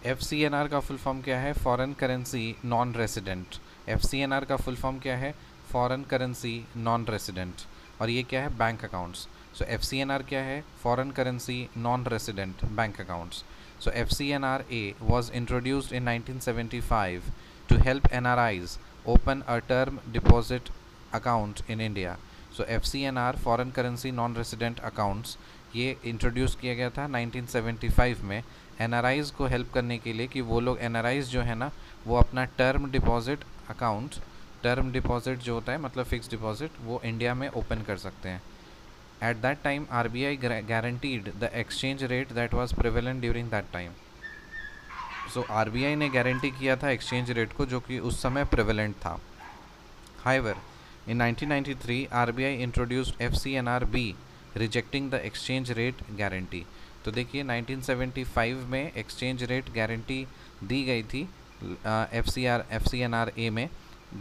FCNR का full form क्या है? Foreign currency non resident. FCNR का फुल फॉर्म क्या है? Foreign currency non resident. और ये क्या है? Bank accounts. सो FCNR क्या है? Foreign currency non resident bank accounts. So FCNRA was introduced in 1975 to help NRIs open a term deposit account in India. So FCNR foreign currency non resident accounts ये introduce किया गया था 1975 में NRIs को help करने के लिए कि वो लोग एनआरआईज़ जो है ना वो अपना term deposit account, term deposit जो होता है मतलब फिक्स डिपॉजिट, वो इंडिया में ओपन कर सकते हैं। At that time RBI guaranteed the exchange rate that was prevalent during that time. So RBI ने गारंटी किया था एक्सचेंज रेट को जो कि उस समय प्रिवेलेंट था। However, in 1993, RBI introduced FCNRB, rejecting the exchange rate guarantee. तो देखिए 1975 में एक्सचेंज रेट गारंटी दी गई थी FCNRA में,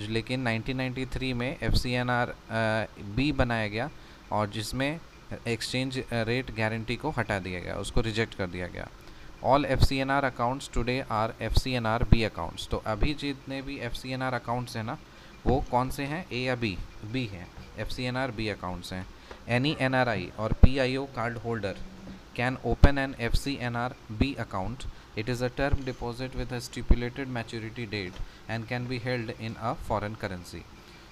लेकिन 1993 में FCNRB बनाया गया और जिसमें एक्सचेंज रेट गारंटी को हटा दिया गया, उसको रिजेक्ट कर दिया गया। All FCNR accounts today are FCNRB accounts. तो अभी जितने भी FCNR अकाउंट्स हैं ना वो कौन से हैं? ए या बी? बी हैं, FCNRB अकाउंट्स हैं। एनी NRI और PIO card holder can open an FCNRB account. It is a term deposit with a stipulated maturity date and can be held in a foreign currency.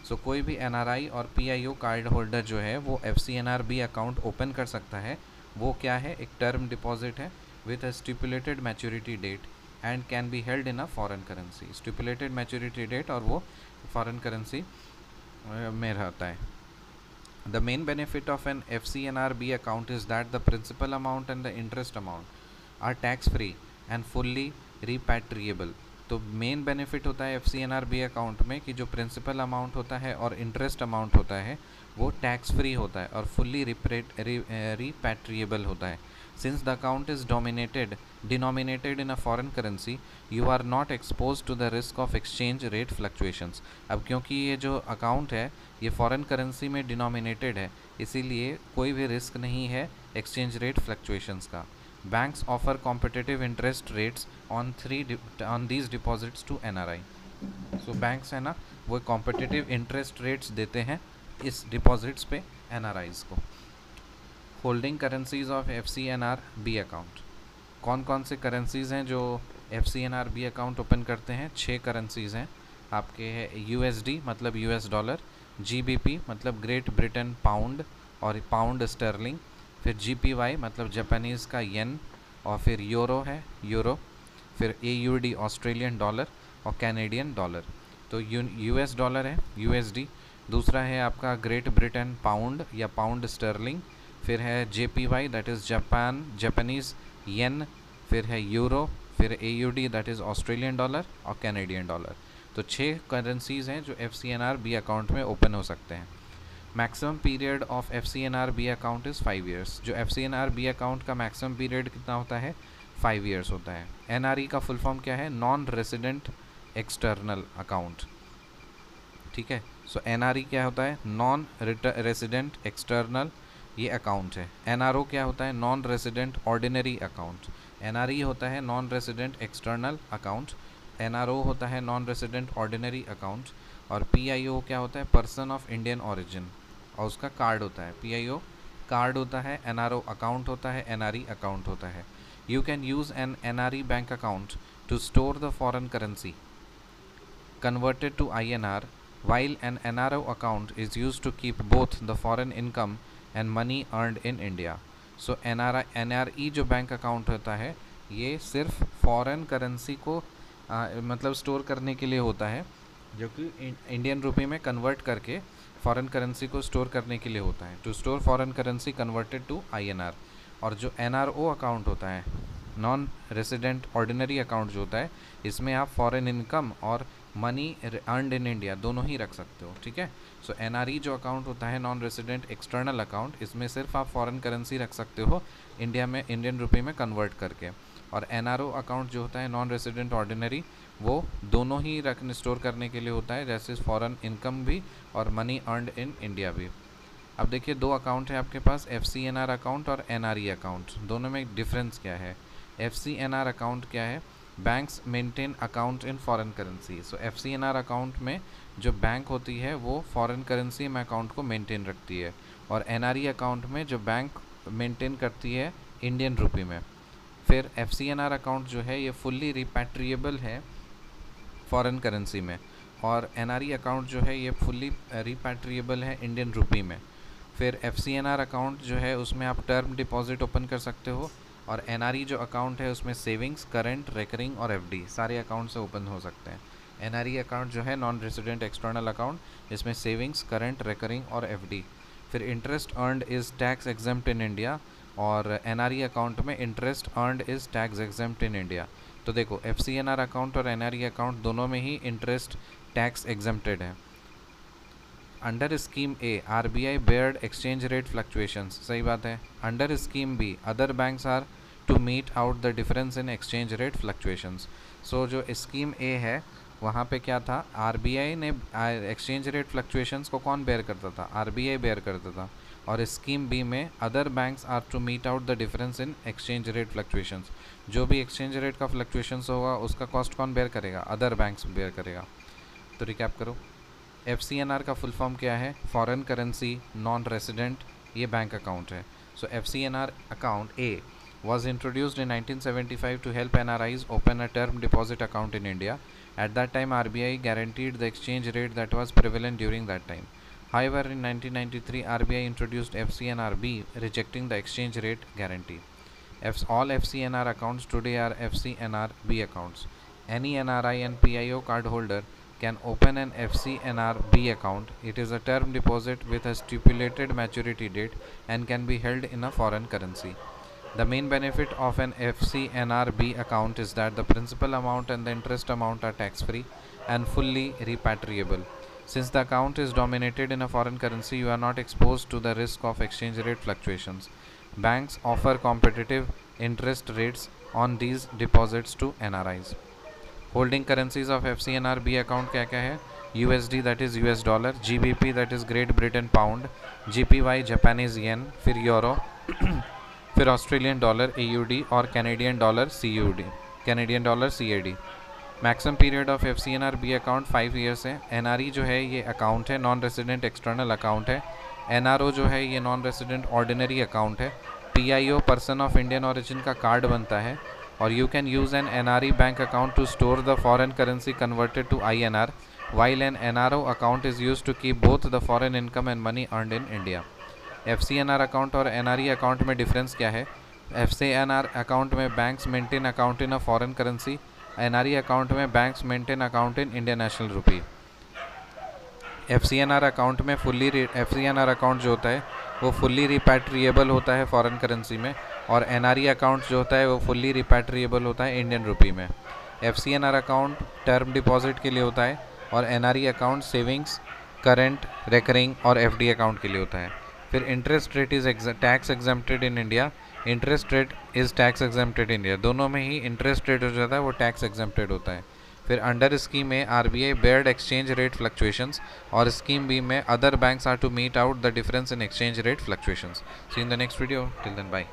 So कोई भी NRI और PIO card holder जो है वो FCNRB account open कर सकता है। वो क्या है? एक टर्म डिपॉजिट है with a stipulated maturity date and can be held in a foreign currency. Stipulated maturity date और वो फॉरेन करेंसी में रहता है। The main benefit of an FCNRB account is that the principal amount and the interest amount are tax free and fully repatriable. तो main benefit होता है FCNRB account में कि जो प्रिंसिपल अमाउंट होता है और इंटरेस्ट अमाउंट होता है वो टैक्स फ्री होता है और फुल्ली रिपैट्रिएबल होता है। Since the account is denominated in a foreign currency, you are not exposed to the risk of exchange rate fluctuations. अब क्योंकि ये जो अकाउंट है ये फॉरेन करेंसी में डिनोमिनेटेड है, इसीलिए कोई भी रिस्क नहीं है एक्सचेंज रेट फ्लक्चुएशंस का। Banks offer competitive interest rates on these deposits to NRI। So banks है ना वो कॉम्पिटिटिव इंटरेस्ट रेट्स देते हैं इस डिपॉजिट्स पे NRIs को। Holding currencies of FCNRB account. कौन कौन से करेंसीज़ हैं जो FCNRB अकाउंट ओपन करते हैं? 6 करेंसीज़ हैं आपके। है USD मतलब US डॉलर, GBP मतलब ग्रेट ब्रिटेन पाउंड और पाउंड स्टर्लिंग, फिर GPY मतलब जापानीज़ का येन, और फिर यूरो है यूरो, फिर AUD ऑस्ट्रेलियन डॉलर और कैनेडियन डॉलर। तो US डॉलर है USD, दूसरा है आपका ग्रेट ब्रिटेन पाउंड या पाउंड स्टर्लिंग, फिर है JPY दैट इज़ जापानीज़ येन, फिर है यूरो, फिर AUD that is Australian dollar और कैनेडियन डॉलर। तो 6 करेंसीज़ हैं जो FCNRB अकाउंट में ओपन हो सकते हैं। Maximum period of FCNRB account is 5 years. जो FCNRB अकाउंट का मैक्सिमम पीरियड कितना होता है? 5 ईयर्स होता है। NRE का फुल फॉर्म क्या है? Non resident external account. ठीक है, सो NRE क्या होता है? नॉन रेसिडेंट एक्सटर्नल ये अकाउंट है। NRO क्या होता है? Non resident ordinary account. NRE होता है non resident external account, NRO होता है नॉन रेसिडेंट ऑर्डिनरी अकाउंट, और PIO क्या होता है? पर्सन ऑफ इंडियन ऑरिजिन, और उसका कार्ड होता है। PIO कार्ड होता है, NRO अकाउंट होता है, NRE अकाउंट होता है। You can use an NRE bank account to store the foreign currency converted to INR, while an NRO account is used to keep both the foreign income and money earned in India. So NRE जो bank account होता है ये सिर्फ foreign currency को मतलब store करने के लिए होता है, जो कि इंडियन रुपये में कन्वर्ट करके फॉरेन करेंसी को स्टोर करने के लिए होता है, to store foreign currency converted to INR। और जो NRO अकाउंट होता है, नॉन रेसिडेंट ऑर्डिनरी अकाउंट जो होता है, इसमें आप फॉरेन इनकम और मनी अर्नड इन इंडिया दोनों ही रख सकते हो। ठीक है, सो NRE जो अकाउंट होता है नॉन रेसिडेंट एक्सटर्नल अकाउंट, इसमें सिर्फ आप फॉरेन करेंसी रख सकते हो इंडिया में इंडियन रुपये में कन्वर्ट करके। और NRO अकाउंट जो होता है नॉन रेसिडेंट ऑर्डिनरी, वो दोनों ही स्टोर करने के लिए होता है, जैसे फॉरेन इनकम भी और मनी अर्नड इन इंडिया भी। अब देखिए 2 अकाउंट है आपके पास, FCNR अकाउंट और NRE अकाउंट। दोनों में डिफरेंस क्या है? FCNR अकाउंट क्या है? Banks maintain account in foreign currency. So FCNR account में जो बैंक होती है वो फॉरेन करेंसी में अकाउंट को मेंटेन रखती है, और NRE अकाउंट में जो बैंक मेंटेन करती है इंडियन रुपी में। फिर FCNR अकाउंट जो है ये फुल्ली रिपैट्रिएबल है फॉरेन करेंसी में, और NRE अकाउंट जो है ये फुल्ली रिपैट्रिएबल है इंडियन रुपी में। फिर FCNR अकाउंट जो है उसमें आप टर्म डिपॉजिट ओपन कर सकते हो, और NRE जो अकाउंट है उसमें सेविंग्स, करंट, रिकरिंग और FD सारे अकाउंट से ओपन हो सकते हैं। NRE अकाउंट जो है नॉन रेजिडेंट एक्सटर्नल अकाउंट, जिसमें सेविंग्स, करंट, रिकरिंग और FD। फिर interest earned is tax exempt in India, और NRE अकाउंट में interest earned is tax exempt in India. तो देखो FCNR अकाउंट और NRE अकाउंट दोनों में ही इंटरेस्ट टैक्स एग्जेम्प्टेड है। अंडर स्कीम ए RBI beared exchange rate fluctuations, सही बात है। Under scheme B other banks are to meet out the difference in exchange rate fluctuations. So जो स्कीम ए है वहाँ पे क्या था, RBI ने एक्सचेंज रेट फ्लक्चुएशंस को कौन बेयर करता था, RBI बेयर करता था। और स्कीम बी में other banks are to meet out the difference in exchange rate fluctuations. जो भी एक्सचेंज रेट का फ्लक्चुएशंस होगा उसका कॉस्ट कौन बेयर करेगा, अदर बैंक्स बेयर करेगा। तो रिकैप करो, FCNR का फुल फॉर्म क्या है, फॉरेन करेंसी नॉन रेसिडेंट, ये बैंक अकाउंट है। सो FCNR account A was introduced in 1975 to help NRIs open a term deposit account in India. At that time, RBI guaranteed the exchange rate that was prevalent during that time. However, in 1993, RBI introduced FCNR-B, rejecting the exchange rate guarantee. All FCNR accounts today are FCNR-B accounts. Any NRI and PIO cardholder can open an FCNR-B account. It is a term deposit with a stipulated maturity date and can be held in a foreign currency. The main benefit of an FCNR-B account is that the principal amount and the interest amount are tax-free and fully repatriable. Since the account is dominated in a foreign currency, you are not exposed to the risk of exchange rate fluctuations. Banks offer competitive interest rates on these deposits to NRIs. Holding currencies of FCNR-B account क्या क्या है, USD that is US dollar, GBP that is Great Britain pound, GPY Japanese yen, फिर euro, फिर Australian dollar AUD और Canadian dollar CAD। Maximum period of FCNR-B account 5 years है। NRE जो है ये अकाउंट है, नॉन रेसिडेंट एक्सटर्नल अकाउंट है। NRO जो है ये नॉन रेसिडेंट ऑर्डिनरी अकाउंट है। PIO person of Indian origin का कार्ड बनता है, और you can use an NRE bank account to store the foreign currency converted to INR, while an NRO account is used to keep both the foreign income and money earned in India. FCNR account और NRE account में difference क्या है, FCNR account में banks maintain account in a foreign currency, NRE account में banks maintain account in Indian national rupee. FCNR account में FCNR account जो होता है वो फुल्ली रिपैट्रिएबल होता है फॉरेन करेंसी में, और NRE अकाउंट जो होता है वो फुल्ली रिपैट्रिएबल होता है इंडियन रुपी में। FCNR अकाउंट टर्म डिपॉजिट के लिए होता है, और NRE account savings, current, recurring और FD अकाउंट के लिए होता है। फिर interest rate is tax exempted in India, interest rate is tax exempted in India, दोनों में ही इंटरेस्ट रेट हो जाता है वो टैक्स एग्जेम्प्टेड होता है। फिर अंडर स्कीम में RBI beared exchange rate fluctuations, और स्कीम बी में other banks are to meet out the difference in exchange rate fluctuations. See in the next video, till then bye.